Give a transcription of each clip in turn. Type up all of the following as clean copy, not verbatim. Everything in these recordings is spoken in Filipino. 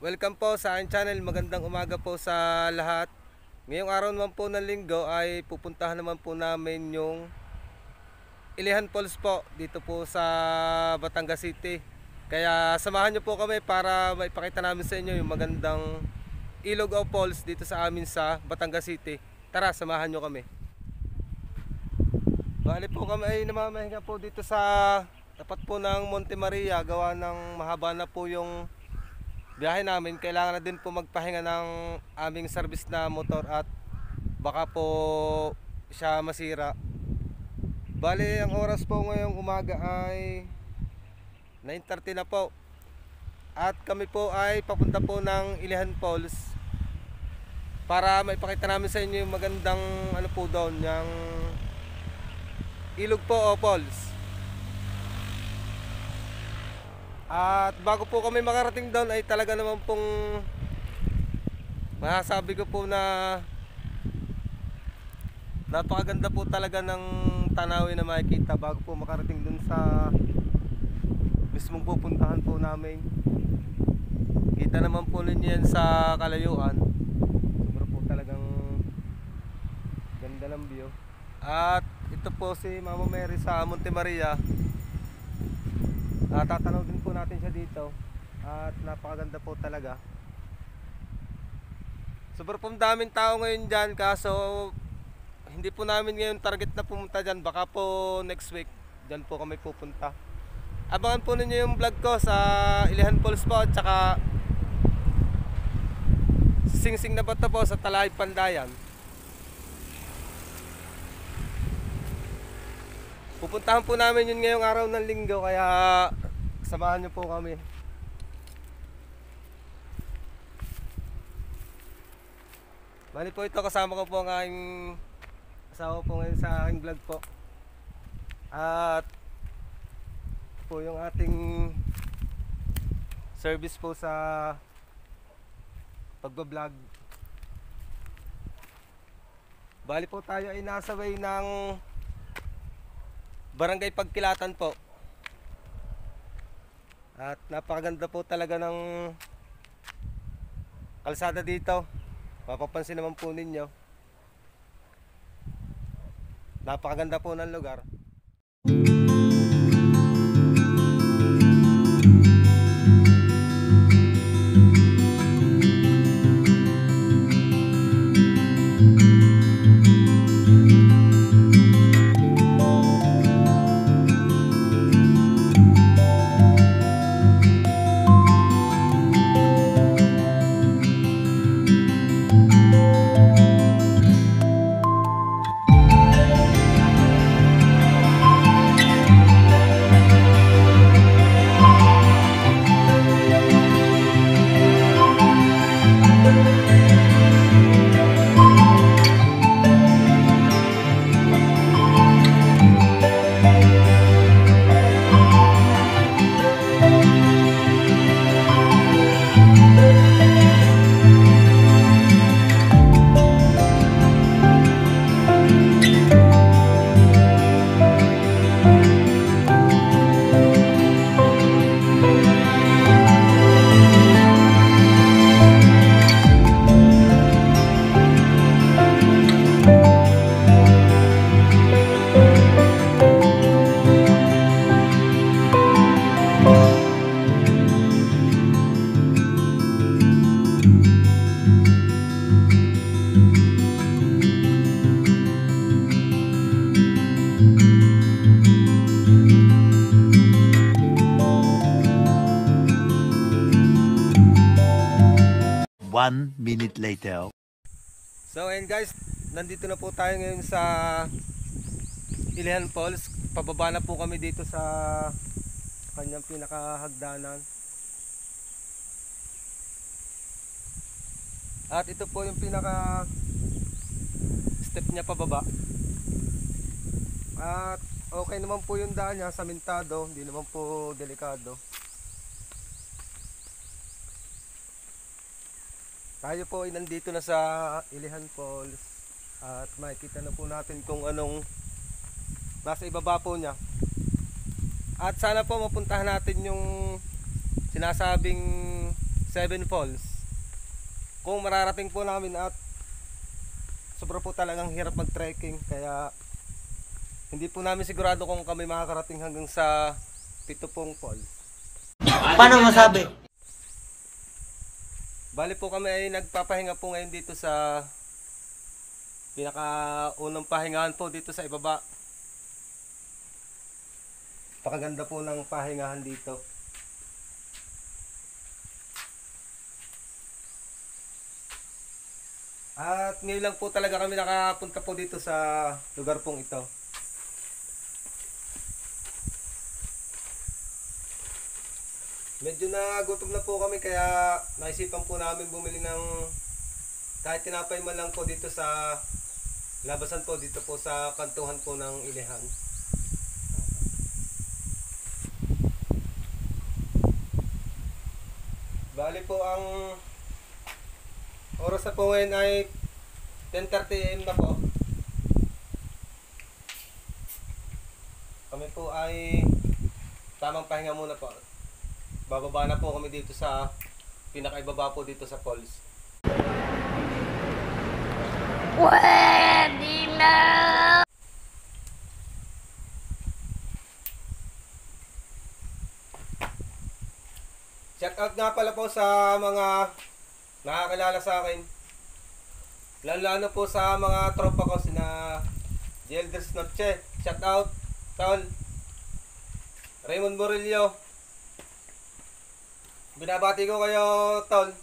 Welcome po sa aking channel. Magandang umaga po sa lahat. Ngayong araw naman po ng linggo ay pupuntahan naman po namin yung Ilihan Falls po dito po sa Batangas City. Kaya samahan nyo po kami para maipakita namin sa inyo yung magandang ilog o falls dito sa amin sa Batangas City. Tara, samahan nyo kami. Bali po kami ay namamahinga po dito sa tapat po ng Monte Maria. Gawa ng mahaba na po yung biyahe namin, kailangan na din po magpahinga ng aming service na motor at baka po siya masira. Bali, ang oras po ngayong umaga ay 9:30 na po. At kami po ay papunta po ng Ilihan Falls para maipakita namin sa inyo yung magandang ano po doon, yung ilog po o falls. At bago po kami makarating doon ay talaga naman pong masasabi ko po na napakaganda po talaga ng tanawin na makikita bago po makarating doon sa mismong pupuntahan po namin. Kita naman po ninyo yan sa kalayuan. Siguro po talagang ganda ng view. At ito po si Mama Mary sa Monte Maria. Tatanaw din po natin siya dito at napakaganda po talaga. Super po daming tao ngayon dyan, kaso hindi po namin ngayon target na pumunta dyan. Baka po next week dyan po kami pupunta. Abangan po ninyo yung vlog ko sa Ilihan Falls po at saka Singsing na Bato po sa Talay, Pandayan. Pupuntahan po namin yun ngayong araw ng linggo, kaya samahan nyo po kami. Bali po ito, kasama ko po ang aking asawa po ngayon sa aking vlog po. At po yung ating service po sa pagbablog. Bali po tayo ay nasa way ng Barangay Pagkilatan po. At napakaganda po talaga ng kalsada dito. Mapapansin naman po ninyo. Napakaganda po ng lugar. 1 minute later. So ayun guys, nandito na po tayo ngayon sa Ilihan Falls. Pababa na po kami dito sa kanyang pinakahagdanan. At ito po yung pinaka step niya pababa. At okay naman po yung daan niya, samentado, hindi naman po delikado. Tayo po ay nandito na sa Ilihan Falls at makikita na po natin kung anong nasa ibaba po niya. At sana po mapuntahan natin yung sinasabing 7 Falls. Kung mararating po namin, at sobra po talagang hirap mag-trekking, kaya hindi po namin sigurado kung kami makakarating hanggang sa 7 falls. Paano masabi? Bali po kami ay nagpapahinga po ngayon dito sa pinakaunang pahingahan po dito sa ibaba. Pakaganda po ng pahingahan dito. At ngayon lang po talaga kami nakapunta po dito sa lugar pong ito. Medyo nagutom na po kami, kaya naisipan po namin bumili ng kahit tinapay man lang po dito sa labasan po, dito po sa kantuhan po ng Ilihan. Bali po ang oras na po ngayon ay 10:30 AM na po. Kami po ay tamang pahinga muna po. Bababa na po kami dito sa pinakaibaba po dito sa falls. Pwede na! Shout out nga pala po sa mga nakakilala sa akin. Lalo po sa mga tropa ko, sina Jelders Noche. Shout out, Tol. Raymond Murillo. Binabati ko kayo, Tol.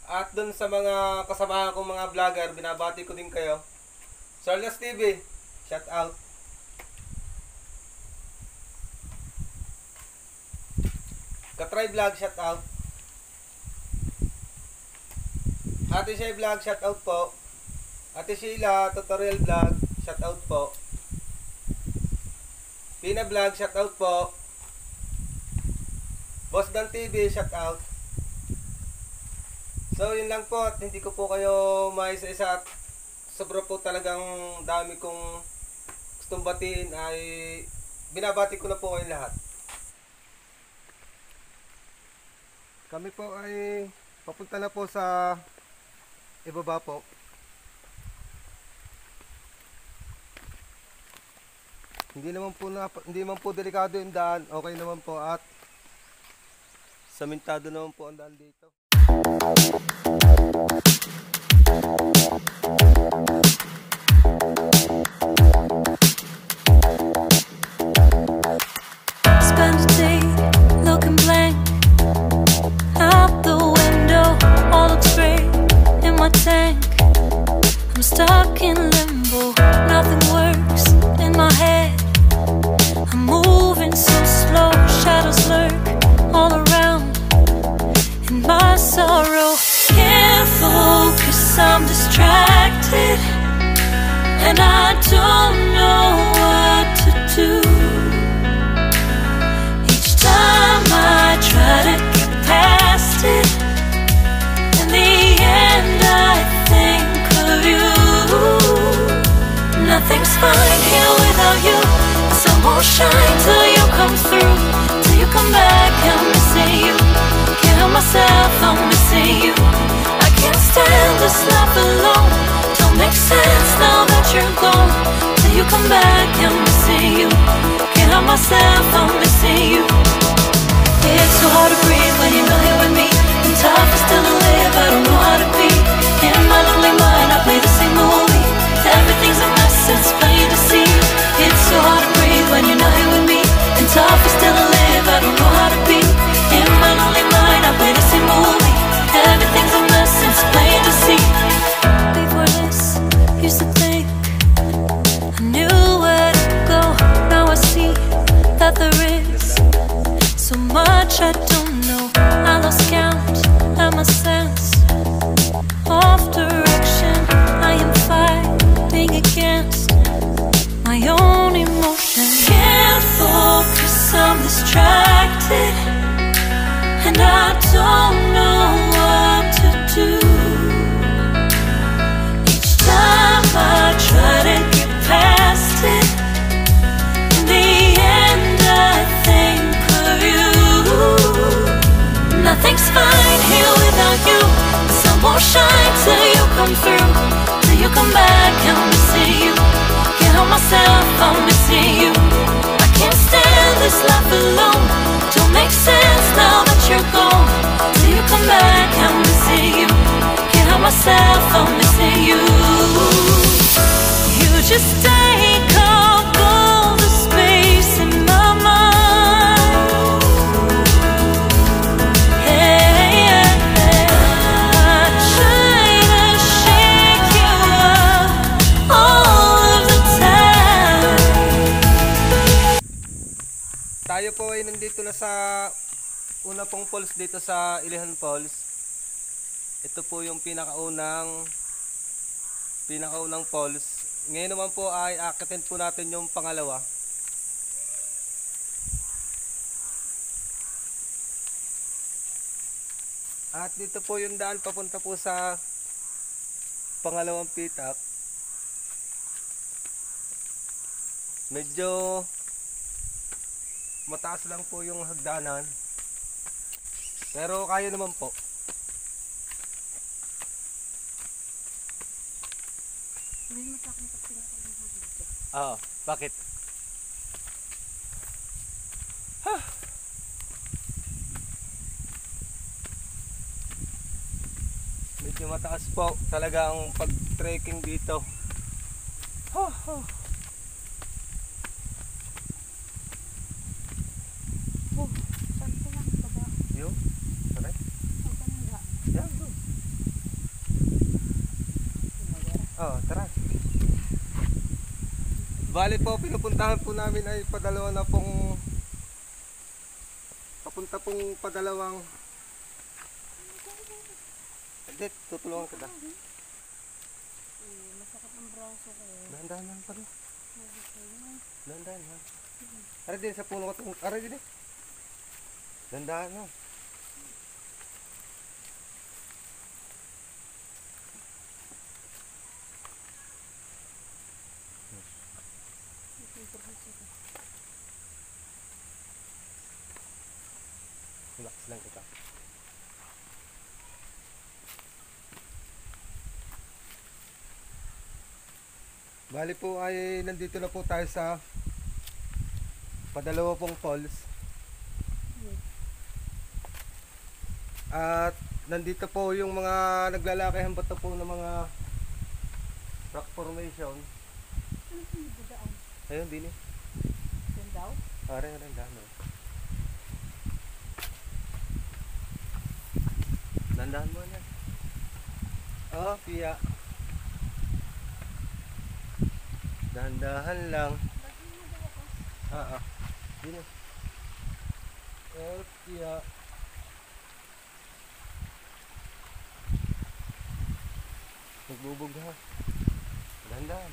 At dun sa mga kasamahan kong mga vlogger, binabati ko din kayo. Solnas TV, shout out. Katry Vlog, shout out. Ate Shay Vlog, shout out po. Ate Sheila Tutorial Vlog, shout out po. Pina Vlog, shout out po. Boss Dan TV, shout out. So yun lang po, at hindi ko po kayo maisa-isa, at sobra po talagang dami kong gustong batiin, ay binabati ko na po kayo lahat. Kami po ay papunta na po sa ibaba po. Hindi naman po delikado yung daan, okay naman po, at samentado naman po ang daan dito. Spend a day looking blank out the window, all looks great in my tank. I'm stuck in limbo, nothing works in my head. I'm moving so slow, shadows lurk all around. In my sorrow, can't focus, I'm distracted, and I don't know what to do. Each time I try to get past it, in the end I think of you. Nothing's fine here without you. The sun won't shine till you come through, till you come back. I'm missing you. Can't help myself, I'm missing you. I can't stand this life alone. Don't make sense now that you're gone. Till you come back, I'm missing you. Can't help myself, I'm missing you. It's so hard to breathe when you're not here with me. And tough is still to live, I don't know how to be. In my lonely mind, I play the same movie. Everything's a mess, it's plain to see. It's so hard to breathe when you're not here with me. And tough is still to live, I don't know how to be. In my lonely mind, I play the same movie. Everything's a mess. missing you. You just take up all the space in my mind. Hey, I try to shake you up all of the time. Tayo po ay nandito na sa una pong falls dito sa Ilihan Falls. Ito po yung pinakaunang falls. Ngayon naman po ay akitin po natin yung pangalawa. At dito po yung daan papunta po sa pangalawang pitak. Medyo mataas lang po yung hagdanan. Pero kaya naman po. Oo, bakit? Medyo mataas po talaga ang pag-trekking dito. Yo, tara. Yan, doon. Oh, tara. Bali po, pinupuntahan po namin ay padalawa na pong papunta pong padalawang. Hindi, tutulungan kita. Masakit ang braso ko. Dahan-dahan lang pa rin. Dahan-dahan lang. Ara din sa puno ko itong, ara din eh. Dahan-dahan lang. Relax lang kita. Bali po ay nandito na po tayo sa padalawa pong falls. At nandito po yung mga naglalakihang bato po ng mga rock formation. Ayun din eh. Yan daw? Aray, dano. Dandahan mo yan. Oh, Pia. Dandahan lang. Dini. Oh, Pia. Nagbubog ha. Dandahan.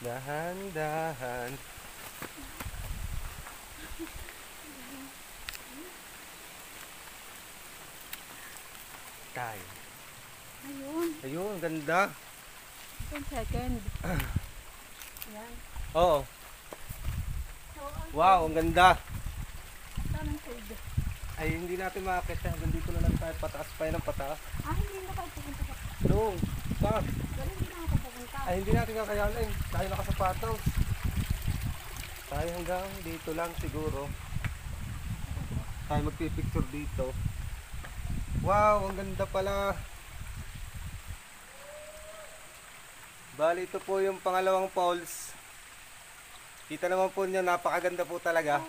Dahan-dahan. Tayo. Ayun. Ayun, ganda. 10 second. Yan. Oo. Wow, ang ganda. Saan ang shade? Ay, hindi natin makakita. Hanggang dito na lang tayo. Pataas pa yun ang pataas. Hindi na kayo pupunta sa... No, stop. Wala, hindi na ako pupunta. Ay, hindi natin kakayanin. Tayo nakasapatos. Tayo hanggang dito lang siguro. Tayo magpipicture dito. Wow, ang ganda pala. Bali, ito po yung pangalawang falls. Kita naman po niyo, napakaganda po talaga.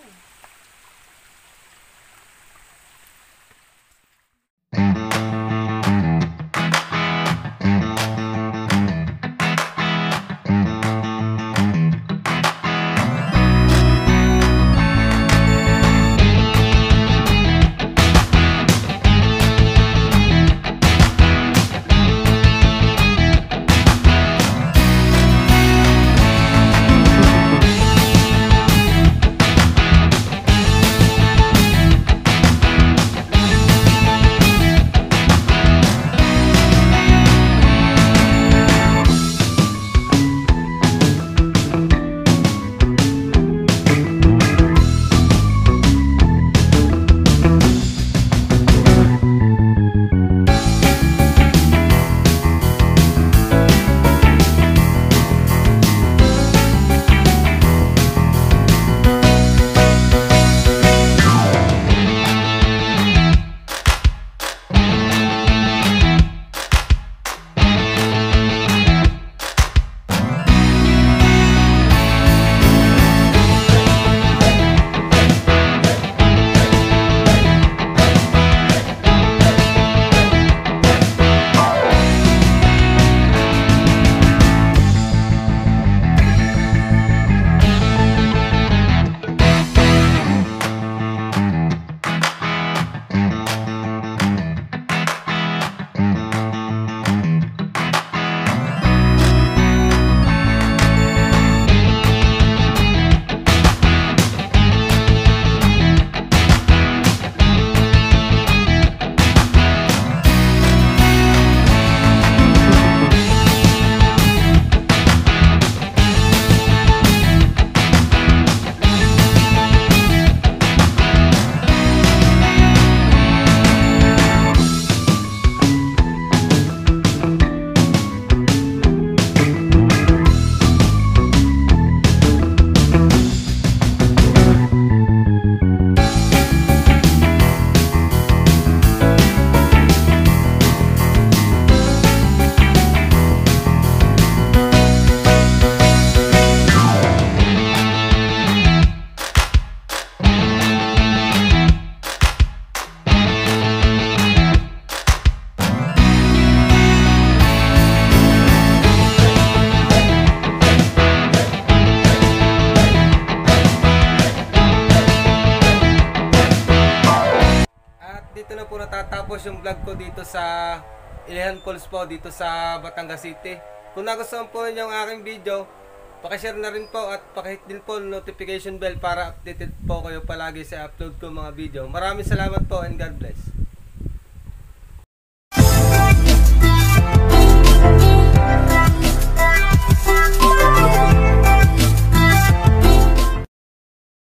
natatapos yung vlog ko dito sa Ilihan Falls po, dito sa Batangas City. Kung nagustuhan po ninyo ang aking video, pakishare na rin po at pakihit din po notification bell para updated po kayo palagi sa upload ko mga video. Maraming salamat po and God bless.